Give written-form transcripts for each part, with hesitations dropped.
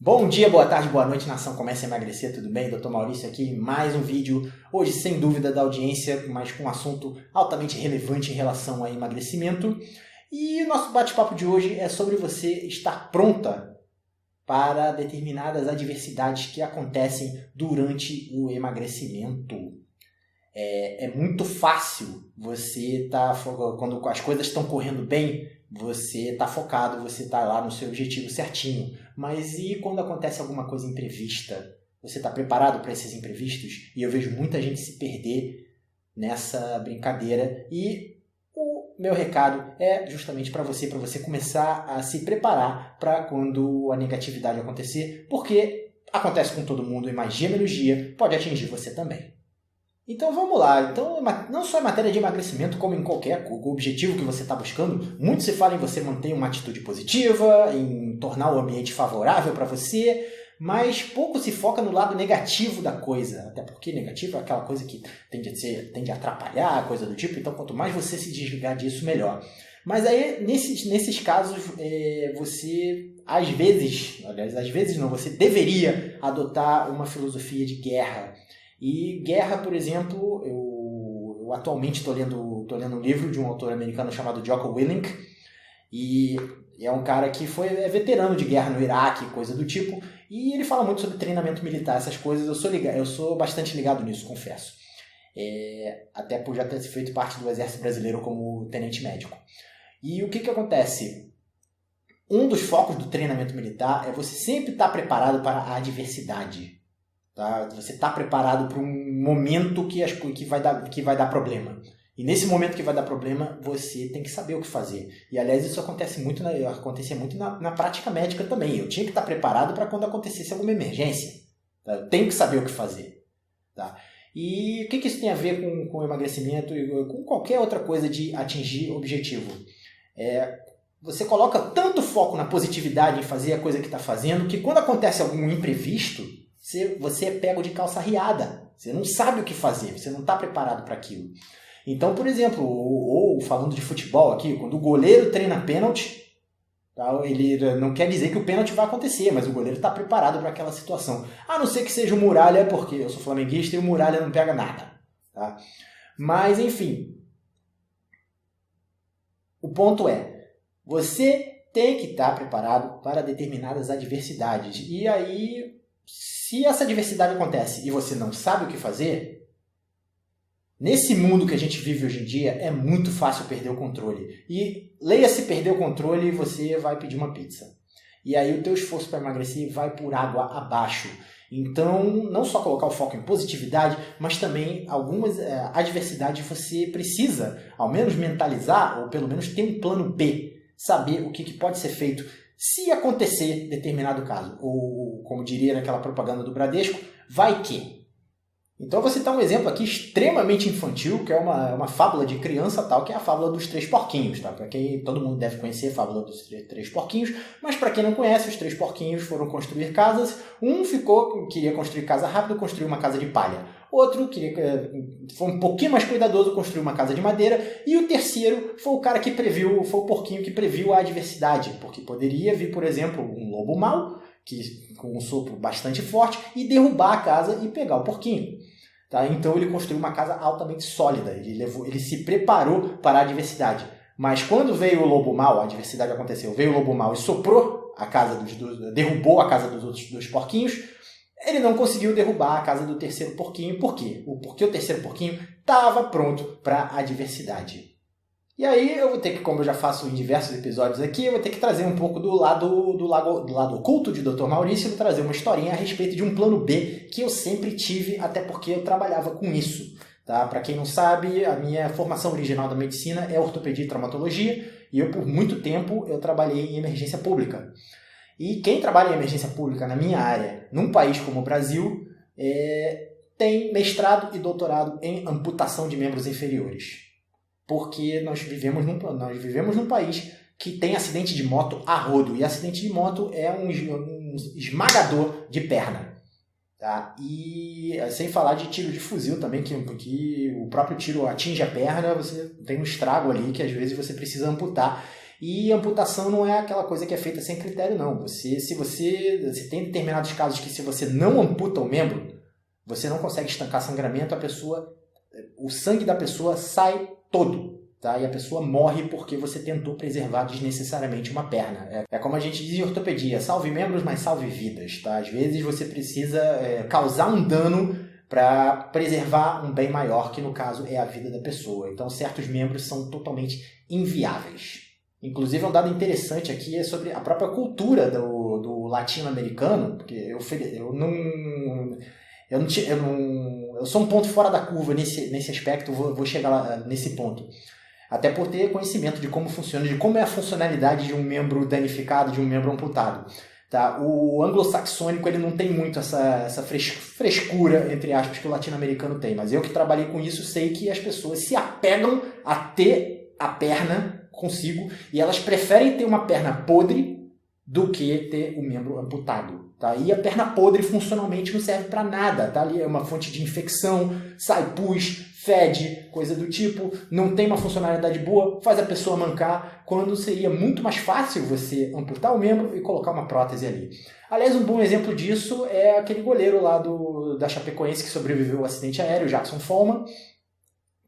Bom dia, boa tarde, boa noite, nação Comece a Emagrecer, tudo bem? Dr. Maurício aqui, mais um vídeo, hoje sem dúvida da audiência, mas com um assunto altamente relevante em relação a emagrecimento. E o nosso bate-papo de hoje é sobre você estar pronta para determinadas adversidades que acontecem durante o emagrecimento. É muito fácil você quando as coisas estão correndo bem, você está focado, você está lá no seu objetivo certinho. Mas e quando acontece alguma coisa imprevista? Você está preparado para esses imprevistos? E eu vejo muita gente se perder nessa brincadeira. E o meu recado é justamente para você começar a se preparar para quando a negatividade acontecer, porque acontece com todo mundo e mais dia menos dia pode atingir você também. Então vamos lá, não só em matéria de emagrecimento, como em qualquer objetivo que você está buscando, muito se fala em você manter uma atitude positiva, em tornar o ambiente favorável para você, mas pouco se foca no lado negativo da coisa, até porque negativo é aquela coisa que tende a atrapalhar, coisa do tipo, então quanto mais você se desligar disso, melhor. Mas aí, nesses casos, você, às vezes não, você deveria adotar uma filosofia de guerra. E guerra, por exemplo, eu atualmente estou lendo um livro de um autor americano chamado Jocko Willink, e é um cara que é veterano de guerra no Iraque, coisa do tipo, e ele fala muito sobre treinamento militar, essas coisas. Eu sou bastante ligado nisso, confesso. Até por já ter feito parte do Exército Brasileiro como tenente médico. E o que acontece? Um dos focos do treinamento militar é você sempre estar preparado para a adversidade. Tá? Você está preparado para um momento que vai dar problema. E nesse momento que vai dar problema, você tem que saber o que fazer. E, aliás, isso acontecia muito na prática médica também. Eu tinha que estar preparado para quando acontecesse alguma emergência. Tá? Eu tenho que saber o que fazer. Tá? E o que isso tem a ver com o emagrecimento e com qualquer outra coisa de atingir objetivo? Você coloca tanto foco na positividade em fazer a coisa que está fazendo, que quando acontece algum imprevisto, você é pego de calça riada. Você não sabe o que fazer, você não está preparado para aquilo. Então, por exemplo, ou falando de futebol aqui, quando o goleiro treina pênalti, tá, ele não quer dizer que o pênalti vai acontecer, mas o goleiro está preparado para aquela situação. A não ser que seja o Muralha, porque eu sou flamenguista e o Muralha não pega nada. Tá? Mas, enfim, o ponto é, você tem que estar preparado para determinadas adversidades. E aí, se essa adversidade acontece e você não sabe o que fazer, nesse mundo que a gente vive hoje em dia, é muito fácil perder o controle. E leia-se perder o controle, você vai pedir uma pizza. E aí o teu esforço para emagrecer vai por água abaixo. Então, não só colocar o foco em positividade, mas também algumas adversidades você precisa, ao menos mentalizar, ou pelo menos ter um plano B. Saber o que pode ser feito se acontecer determinado caso. Ou, como diria naquela propaganda do Bradesco, vai que. Então eu vou citar um exemplo aqui extremamente infantil, que é uma fábula de criança tal, que é a fábula dos três porquinhos. Tá? Para quem todo mundo deve conhecer a fábula dos três porquinhos, mas para quem não conhece, os três porquinhos foram construir casas. Um queria construir casa rápido, construiu uma casa de palha. Outro foi um pouquinho mais cuidadoso, construiu uma casa de madeira. E o terceiro foi foi o porquinho que previu a adversidade, porque poderia vir, por exemplo, um lobo mau, com um sopro bastante forte, e derrubar a casa e pegar o porquinho. Tá? Então ele construiu uma casa altamente sólida, ele se preparou para a adversidade. Mas quando veio o lobo mau, a adversidade aconteceu, veio o lobo mau e soprou a casa derrubou a casa dos outros dois porquinhos, ele não conseguiu derrubar a casa do terceiro porquinho. Por quê? Porque o terceiro porquinho estava pronto para a adversidade. E aí eu vou ter que, como eu já faço em diversos episódios aqui, eu vou ter que trazer um pouco do lado oculto de Dr. Maurício, vou trazer uma historinha a respeito de um plano B que eu sempre tive, até porque eu trabalhava com isso. Tá? Para quem não sabe, a minha formação original da medicina é ortopedia e traumatologia, e eu por muito tempo eu trabalhei em emergência pública. E quem trabalha em emergência pública na minha área, num país como o Brasil, tem mestrado e doutorado em amputação de membros inferiores. Porque nós vivemos num país que tem acidente de moto a rodo. E acidente de moto é um esmagador de perna. Tá? E sem falar de tiro de fuzil também, que o próprio tiro atinge a perna, você tem um estrago ali que às vezes você precisa amputar. E amputação não é aquela coisa que é feita sem critério, não. Você tem determinados casos que se você não amputa o membro, você não consegue estancar sangramento, o sangue da pessoa sai todo. Tá? E a pessoa morre porque você tentou preservar desnecessariamente uma perna. É como a gente diz em ortopedia, salve membros, mas salve vidas. Tá? Às vezes você precisa causar um dano para preservar um bem maior, que no caso é a vida da pessoa. Então certos membros são totalmente inviáveis. Inclusive um dado interessante aqui é sobre a própria cultura do latino-americano, porque eu sou um ponto fora da curva nesse aspecto, vou chegar lá nesse ponto. Até por ter conhecimento de como funciona, de como é a funcionalidade de um membro danificado, de um membro amputado. Tá? O anglo-saxônico ele não tem muito essa frescura, entre aspas, que o latino-americano tem. Mas eu que trabalhei com isso sei que as pessoas se apegam a ter a perna consigo e elas preferem ter uma perna podre do que ter o membro amputado. Tá? E a perna podre funcionalmente não serve para nada. Tá? Ali é uma fonte de infecção, sai pus, fede, coisa do tipo, não tem uma funcionalidade boa, faz a pessoa mancar, quando seria muito mais fácil você amputar o membro e colocar uma prótese ali. Aliás, um bom exemplo disso é aquele goleiro lá da Chapecoense que sobreviveu ao acidente aéreo, Jackson Follmann,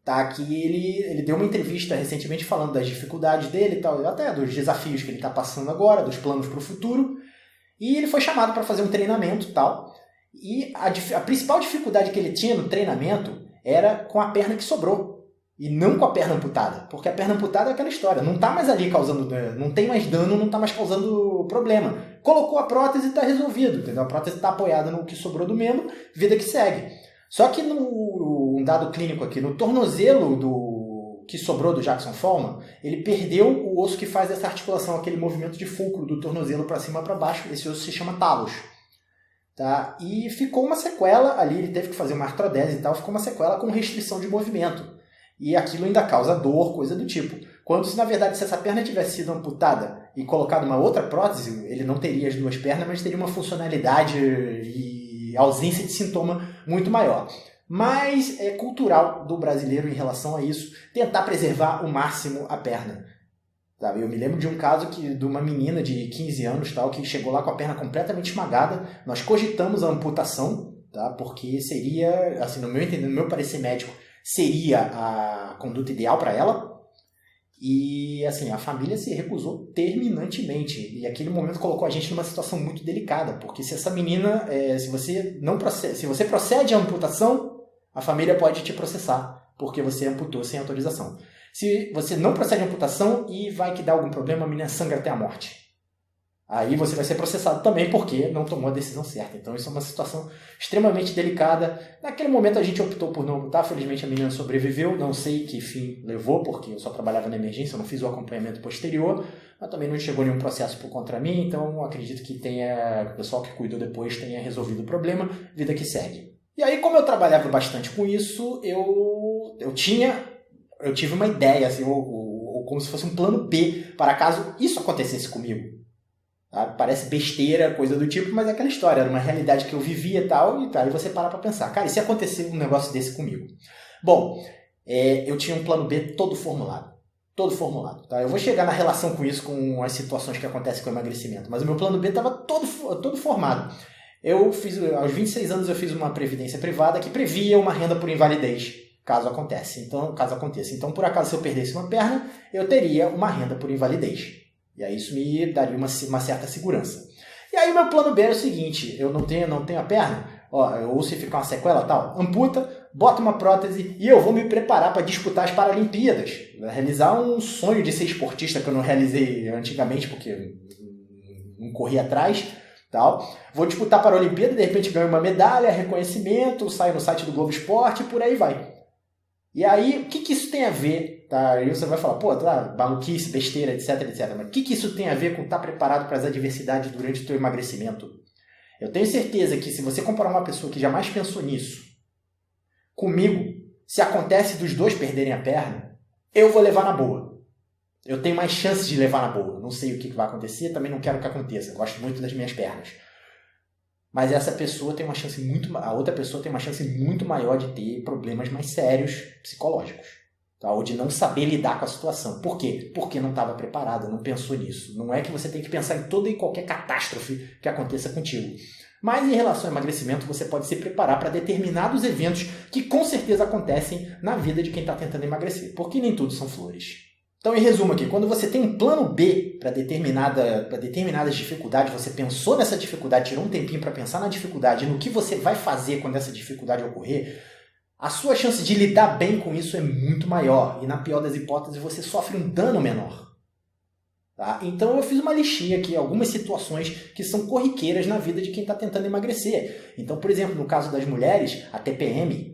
tá? Que ele deu uma entrevista recentemente falando das dificuldades dele, tal, até dos desafios que ele está passando agora, dos planos para o futuro, e ele foi chamado para fazer um treinamento tal, e a principal dificuldade que ele tinha no treinamento era com a perna que sobrou, e não com a perna amputada, porque a perna amputada é aquela história, não está mais ali causando dano, não tem mais dano, não está mais causando problema. Colocou a prótese e está resolvido, entendeu? A prótese está apoiada no que sobrou do membro, vida que segue. Só que um dado clínico aqui, no tornozelo que sobrou do Jackson Follmann, ele perdeu o osso que faz essa articulação, aquele movimento de fulcro do tornozelo para cima e para baixo, esse osso se chama talos. Tá? E ficou uma sequela ali, ele teve que fazer uma artrodese e tal, ficou uma sequela com restrição de movimento. E aquilo ainda causa dor, coisa do tipo. Quando, se na verdade, se essa perna tivesse sido amputada e colocado uma outra prótese, ele não teria as duas pernas, mas teria uma funcionalidade e ausência de sintoma muito maior. Mas é cultural do brasileiro em relação a isso, tentar preservar ao máximo a perna. Eu me lembro de um caso de uma menina de 15 anos tal, que chegou lá com a perna completamente esmagada. Nós cogitamos a amputação, tá? Porque seria, assim, no meu parecer médico, seria a conduta ideal para ela. E assim, a família se recusou terminantemente. E aquele momento colocou a gente numa situação muito delicada, porque se essa menina, se você procede à amputação, a família pode te processar, porque você amputou sem autorização. Se você não procede à amputação e vai que dá algum problema, a menina sangra até a morte. Aí você vai ser processado também porque não tomou a decisão certa. Então isso é uma situação extremamente delicada. Naquele momento a gente optou por não amputar. Felizmente a menina sobreviveu. Não sei que fim levou, porque eu só trabalhava na emergência, eu não fiz o acompanhamento posterior. Mas também não chegou nenhum processo contra mim. Então acredito que o pessoal que cuidou depois tenha resolvido o problema. Vida que segue. E aí, como eu trabalhava bastante com isso, eu tive uma ideia, assim, ou como se fosse um plano B, para caso isso acontecesse comigo. Tá? Parece besteira, coisa do tipo, mas é aquela história, era uma realidade que eu vivia e tal, e aí você para pensar, cara, e se acontecer um negócio desse comigo? Bom, eu tinha um plano B todo formulado. Tá? Eu vou chegar na relação com isso, com as situações que acontecem com o emagrecimento, mas o meu plano B estava todo formado. Aos 26 anos eu fiz uma previdência privada que previa uma renda por invalidez, caso aconteça. Então, por acaso, se eu perdesse uma perna, eu teria uma renda por invalidez. E aí isso me daria uma certa segurança. E aí o meu plano B era o seguinte, eu não tenho a perna, ou se ficar uma sequela tal, amputa, bota uma prótese e eu vou me preparar para disputar as Paralimpíadas. Realizar um sonho de ser esportista que eu não realizei antigamente, porque não corri atrás. Tal. Vou disputar para a Olimpíada, de repente ganho uma medalha, reconhecimento, saio no site do Globo Esporte e por aí vai. E aí, o que isso tem a ver? Tá? Aí você vai falar, maluquice, besteira, etc, etc. Mas o que isso tem a ver com estar preparado para as adversidades durante o teu emagrecimento? Eu tenho certeza que se você comparar uma pessoa que jamais pensou nisso comigo, se acontece dos dois perderem a perna, eu vou levar na boa. Eu tenho mais chances de levar na boa. Não sei o que vai acontecer, também não quero que aconteça. Eu gosto muito das minhas pernas. Mas essa pessoa tem uma chance a outra pessoa tem uma chance muito maior de ter problemas mais sérios psicológicos. tá? Ou de não saber lidar com a situação. Por quê? Porque não estava preparado, não pensou nisso. Não é que você tem que pensar em toda e qualquer catástrofe que aconteça contigo. Mas em relação ao emagrecimento, você pode se preparar para determinados eventos que com certeza acontecem na vida de quem está tentando emagrecer, porque nem tudo são flores. Então, em resumo aqui, quando você tem um plano B para determinadas dificuldades, você pensou nessa dificuldade, tirou um tempinho para pensar na dificuldade e no que você vai fazer quando essa dificuldade ocorrer, a sua chance de lidar bem com isso é muito maior. E na pior das hipóteses, você sofre um dano menor. Tá? Então eu fiz uma listinha aqui, algumas situações que são corriqueiras na vida de quem está tentando emagrecer. Então, por exemplo, no caso das mulheres, a TPM,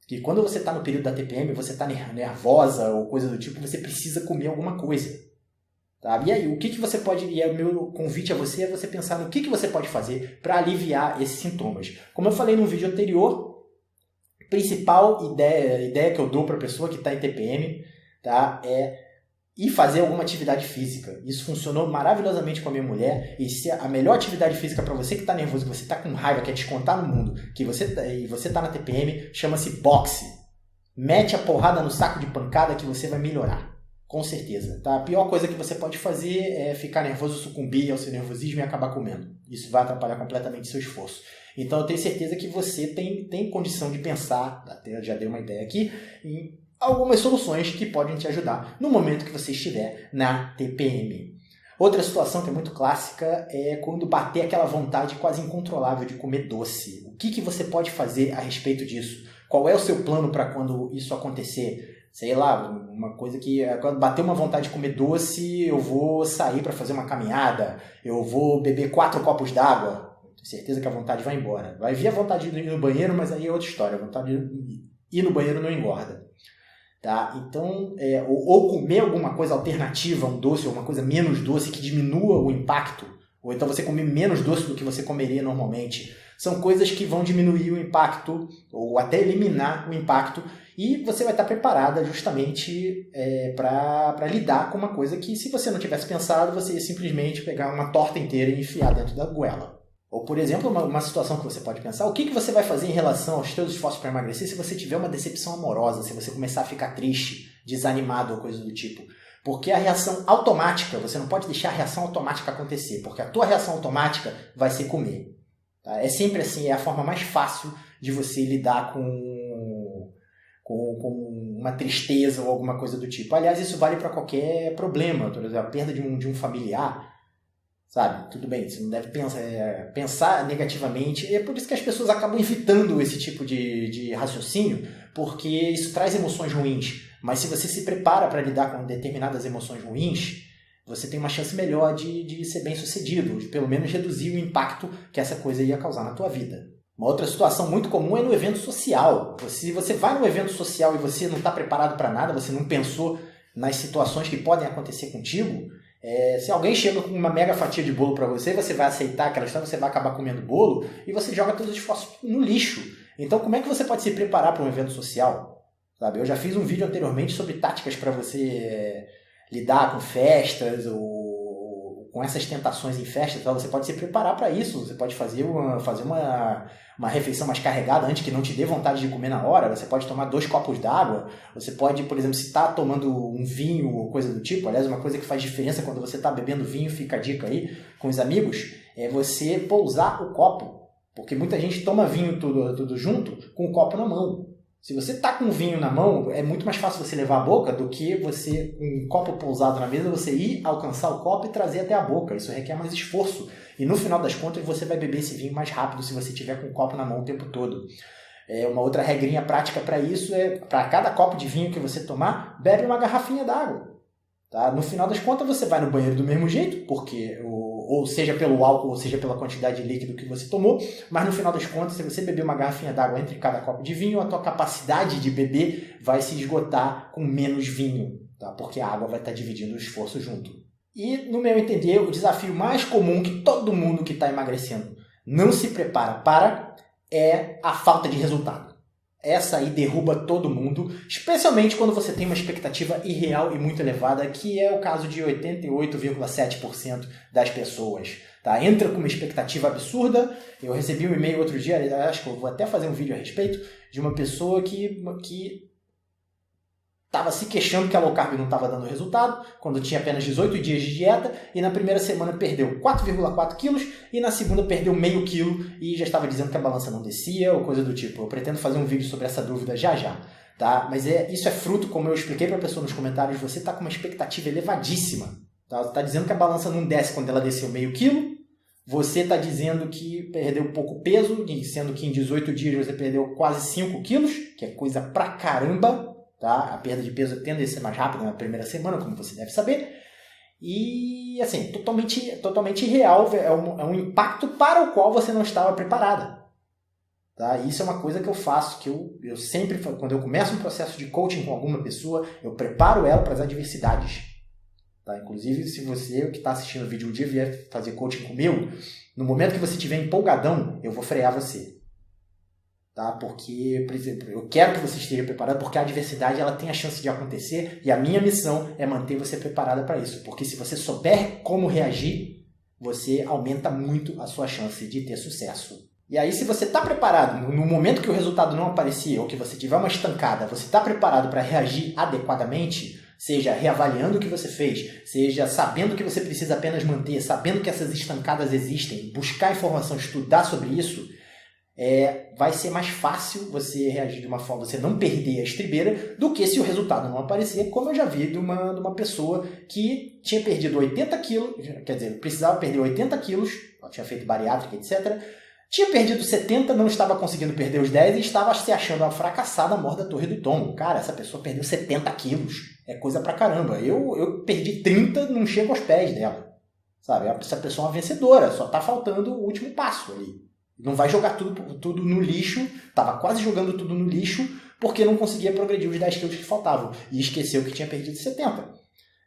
que quando você está no período da TPM, você está nervosa ou coisa do tipo, você precisa comer alguma coisa. Tá? E aí, o que você pode... E o meu convite a você é você pensar no que você pode fazer para aliviar esses sintomas. Como eu falei no vídeo anterior, a principal ideia que eu dou para a pessoa que está em TPM, tá, é ir fazer alguma atividade física. Isso funcionou maravilhosamente com a minha mulher. E se a melhor atividade física para você que está nervoso, que você está com raiva, quer descontar no mundo, e você está na TPM, chama-se boxe. Mete a porrada no saco de pancada que você vai melhorar. Com certeza. Tá? A pior coisa que você pode fazer é ficar nervoso, sucumbir ao seu nervosismo e acabar comendo. Isso vai atrapalhar completamente seu esforço. Então eu tenho certeza que você tem condição de pensar, até já dei uma ideia aqui, em algumas soluções que podem te ajudar no momento que você estiver na TPM. Outra situação que é muito clássica é quando bater aquela vontade quase incontrolável de comer doce. O que você pode fazer a respeito disso? Qual é o seu plano para quando isso acontecer? Sei lá, uma coisa que quando bater uma vontade de comer doce, eu vou sair para fazer uma caminhada, eu vou beber 4 copos d'água. Tenho certeza que a vontade vai embora. Vai vir a vontade de ir no banheiro, mas aí é outra história. A vontade de ir no banheiro não engorda. Tá? Então, ou comer alguma coisa alternativa, um doce ou uma coisa menos doce que diminua o impacto, ou então você comer menos doce do que você comeria normalmente. São coisas que vão diminuir o impacto ou até eliminar o impacto e você vai estar preparada justamente para lidar com uma coisa que, se você não tivesse pensado, você ia simplesmente pegar uma torta inteira e enfiar dentro da goela. Ou, por exemplo, uma situação que você pode pensar, o que você vai fazer em relação aos seus esforços para emagrecer se você tiver uma decepção amorosa, se você começar a ficar triste, desanimado ou coisa do tipo. Porque a reação automática, você não pode deixar a reação automática acontecer, porque a tua reação automática vai ser comer. Tá? É sempre assim, é a forma mais fácil de você lidar com uma tristeza ou alguma coisa do tipo. Aliás, isso vale para qualquer problema, por exemplo, a perda de um familiar. Sabe? Tudo bem, você não deve pensar negativamente. É por isso que as pessoas acabam evitando esse tipo de raciocínio, porque isso traz emoções ruins. Mas se você se prepara para lidar com determinadas emoções ruins, você tem uma chance melhor de ser bem sucedido, de pelo menos reduzir o impacto que essa coisa ia causar na tua vida. Uma outra situação muito comum é no evento social. Se você vai no evento social e você não está preparado para nada, você não pensou nas situações que podem acontecer contigo, se alguém chega com uma mega fatia de bolo para você vai aceitar aquela história, você vai acabar comendo bolo e você joga todos os esforços no lixo. Então, como é que você pode se preparar para um evento social? Sabe? Eu já fiz um vídeo anteriormente sobre táticas para você lidar com festas ou com essas tentações em festas. Você pode se preparar para isso. Você pode fazer uma refeição mais carregada antes que não te dê vontade de comer na hora. Você pode tomar 2 copos d'água. Você pode, por exemplo, se está tomando um vinho ou coisa do tipo. Aliás, uma coisa que faz diferença quando você está bebendo vinho, fica a dica aí com os amigos, é você pousar o copo. Porque muita gente toma vinho tudo junto com o copo na mão. Se você está com o vinho na mão, é muito mais fácil você levar a boca do que você, com um copo pousado na mesa, você ir alcançar o copo e trazer até a boca. Isso requer mais esforço. E no final das contas, você vai beber esse vinho mais rápido se você tiver com o copo na mão o tempo todo. Uma outra regrinha prática para isso é, para cada copo de vinho que você tomar, bebe uma garrafinha d'água. Tá? No final das contas, você vai no banheiro do mesmo jeito, porque ou seja pelo álcool, ou seja pela quantidade de líquido que você tomou, mas no final das contas, se você beber uma garrafinha d'água entre cada copo de vinho, a tua capacidade de beber vai se esgotar com menos vinho, tá? Porque a água vai estar dividindo o esforço junto. E, no meu entender, o desafio mais comum que todo mundo que está emagrecendo não se prepara para é a falta de resultado. Essa aí derruba todo mundo, especialmente quando você tem uma expectativa irreal e muito elevada, que é o caso de 88,7% das pessoas. Tá? Entra com uma expectativa absurda. Eu recebi um e-mail outro dia, acho que eu vou até fazer um vídeo a respeito, de uma pessoa que estava se queixando que a low carb não estava dando resultado, quando tinha apenas 18 dias de dieta, e na primeira semana perdeu 4,4 quilos, e na segunda perdeu meio quilo, e já estava dizendo que a balança não descia, ou coisa do tipo. Eu pretendo fazer um vídeo sobre essa dúvida já já. Tá? Mas isso é fruto, como eu expliquei para a pessoa nos comentários, você está com uma expectativa elevadíssima. Tá? Você está dizendo que a balança não desce quando ela desceu meio quilo, você está dizendo que perdeu pouco peso, sendo que em 18 dias você perdeu quase 5 quilos, que é coisa pra caramba. Tá? A perda de peso tende a ser mais rápida na primeira semana, como você deve saber. E, assim, totalmente irreal, é um impacto para o qual você não estava preparada. Tá? Isso é uma coisa que eu faço, que eu sempre, quando eu começo um processo de coaching com alguma pessoa, eu preparo ela para as adversidades. Tá? Inclusive, se você que está assistindo o vídeo um dia vier fazer coaching comigo, no momento que você estiver empolgadão, eu vou frear você. Tá? Porque, por exemplo, eu quero que você esteja preparado, porque a adversidade ela tem a chance de acontecer e a minha missão é manter você preparada para isso. Porque se você souber como reagir, você aumenta muito a sua chance de ter sucesso. E aí, se você está preparado, no momento que o resultado não aparecer ou que você tiver uma estancada, você está preparado para reagir adequadamente, seja reavaliando o que você fez, seja sabendo que você precisa apenas manter, sabendo que essas estancadas existem, buscar informação, estudar sobre isso, vai ser mais fácil você reagir de uma forma, você não perder a estribeira, do que se o resultado não aparecer, como eu já vi de uma pessoa que tinha perdido 80 quilos, quer dizer, precisava perder 80 quilos, ela tinha feito bariátrica, etc., tinha perdido 70, não estava conseguindo perder os 10 e estava se achando uma fracassada, morta da Torre do Tombo. Cara, essa pessoa perdeu 70 quilos. É coisa pra caramba. Eu perdi 30, não chego aos pés dela. Sabe? Essa pessoa é uma vencedora, só tá faltando o último passo ali. Não vai jogar tudo no lixo, estava quase jogando tudo no lixo, porque não conseguia progredir os 10 quilos que faltavam. E esqueceu que tinha perdido 70.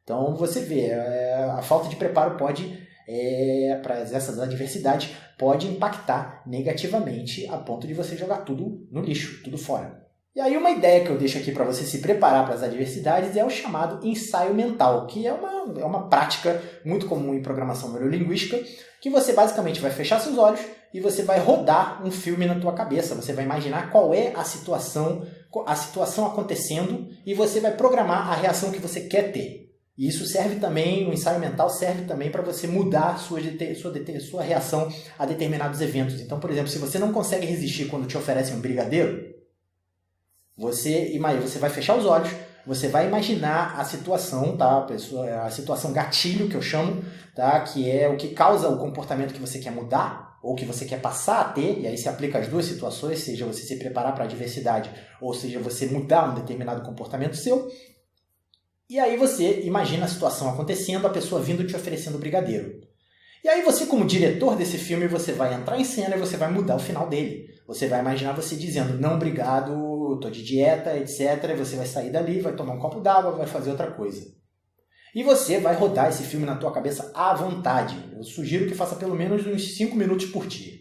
Então você vê, a falta de preparo para essas adversidades pode impactar negativamente a ponto de você jogar tudo no lixo, tudo fora. E aí uma ideia que eu deixo aqui para você se preparar para as adversidades é o chamado ensaio mental, que é uma prática muito comum em programação neurolinguística, que você basicamente vai fechar seus olhos e você vai rodar um filme na tua cabeça. Você vai imaginar qual é a situação acontecendo e você vai programar a reação que você quer ter. E isso serve também, o ensaio mental serve também para você mudar sua reação a determinados eventos. Então, por exemplo, se você não consegue resistir quando te oferecem um brigadeiro, você vai fechar os olhos, você vai imaginar a situação, tá? A situação gatilho, que eu chamo, tá? Que é o que causa o comportamento que você quer mudar ou que você quer passar a ter, e aí se aplica as duas situações, seja você se preparar para a adversidade ou seja você mudar um determinado comportamento seu. E aí você imagina a situação acontecendo, a pessoa vindo te oferecendo brigadeiro. E aí você, como diretor desse filme, você vai entrar em cena e você vai mudar o final dele. Você vai imaginar você dizendo, não, obrigado, estou de dieta, etc. E você vai sair dali, vai tomar um copo d'água, vai fazer outra coisa. E você vai rodar esse filme na tua cabeça à vontade. Eu sugiro que faça pelo menos uns 5 minutos por dia.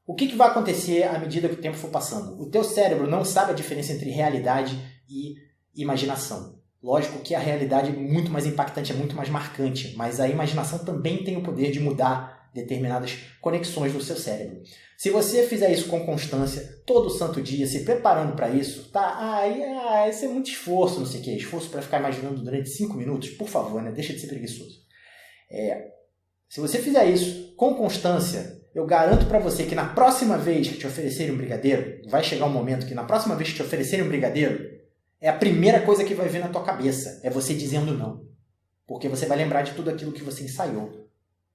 O que vai acontecer à medida que o tempo for passando? O teu cérebro não sabe a diferença entre realidade e imaginação. Lógico que a realidade é muito mais impactante, é muito mais marcante, mas a imaginação também tem o poder de mudar determinadas conexões no seu cérebro. Se você fizer isso com constância, todo santo dia, se preparando para isso, tá? Isso é muito esforço, não sei o que, esforço para ficar imaginando durante 5 minutos, por favor, né? Deixa de ser preguiçoso. Se você fizer isso com constância, eu garanto para você que na próxima vez que te oferecerem um brigadeiro, vai chegar um momento que na próxima vez que te oferecerem um brigadeiro, é a primeira coisa que vai vir na tua cabeça, é você dizendo não. Porque você vai lembrar de tudo aquilo que você ensaiou.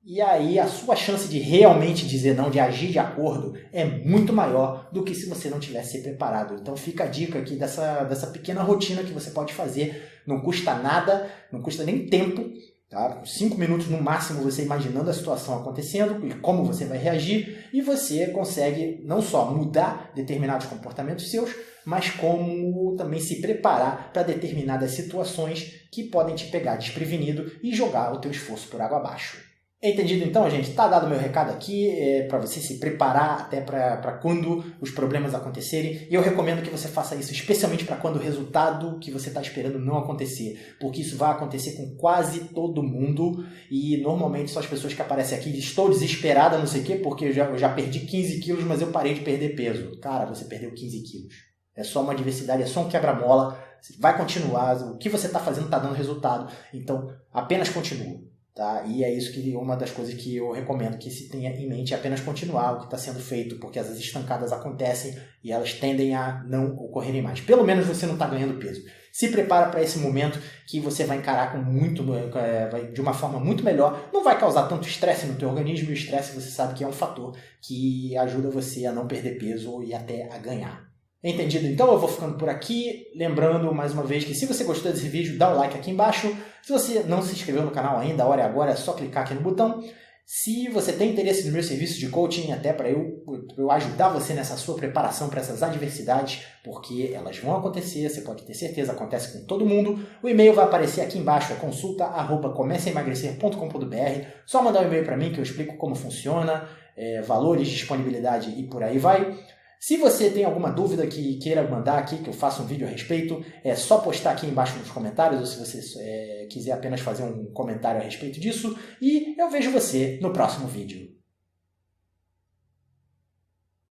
E aí a sua chance de realmente dizer não, de agir de acordo, é muito maior do que se você não tivesse se preparado. Então fica a dica aqui dessa pequena rotina que você pode fazer. Não custa nada, não custa nem tempo. Tá? 5 minutos no máximo você imaginando a situação acontecendo e como você vai reagir. E você consegue não só mudar determinados comportamentos seus, mas como também se preparar para determinadas situações que podem te pegar desprevenido e jogar o teu esforço por água abaixo. Entendido então, gente? Tá dado o meu recado aqui para você se preparar até para quando os problemas acontecerem. E eu recomendo que você faça isso especialmente para quando o resultado que você está esperando não acontecer. Porque isso vai acontecer com quase todo mundo e normalmente são as pessoas que aparecem aqui, estou desesperada, não sei o quê, porque eu já perdi 15 quilos, mas eu parei de perder peso. Cara, você perdeu 15 quilos. É só uma adversidade, é só um quebra-mola. vai continuar, o que você está fazendo está dando resultado, então apenas continua. Tá? E é isso que uma das coisas que eu recomendo que se tenha em mente é apenas continuar o que está sendo feito, porque as estancadas acontecem e elas tendem a não ocorrerem mais. Pelo menos você não está ganhando peso. Se prepara para esse momento que você vai encarar de uma forma muito melhor, não vai causar tanto estresse no teu organismo, e o estresse você sabe que é um fator que ajuda você a não perder peso e até a ganhar. Entendido? Então eu vou ficando por aqui, lembrando mais uma vez que se você gostou desse vídeo, dá o like aqui embaixo. Se você não se inscreveu no canal ainda, a hora é agora, é só clicar aqui no botão. Se você tem interesse no meu serviço de coaching, até para eu ajudar você nessa sua preparação para essas adversidades, porque elas vão acontecer, você pode ter certeza, acontece com todo mundo. O e-mail vai aparecer aqui embaixo, é consulta@começaemagrecer.com.br. Só mandar um e-mail para mim que eu explico como funciona, valores, disponibilidade e por aí vai. Se você tem alguma dúvida que queira mandar aqui, que eu faça um vídeo a respeito, é só postar aqui embaixo nos comentários, ou se você quiser apenas fazer um comentário a respeito disso. E eu vejo você no próximo vídeo.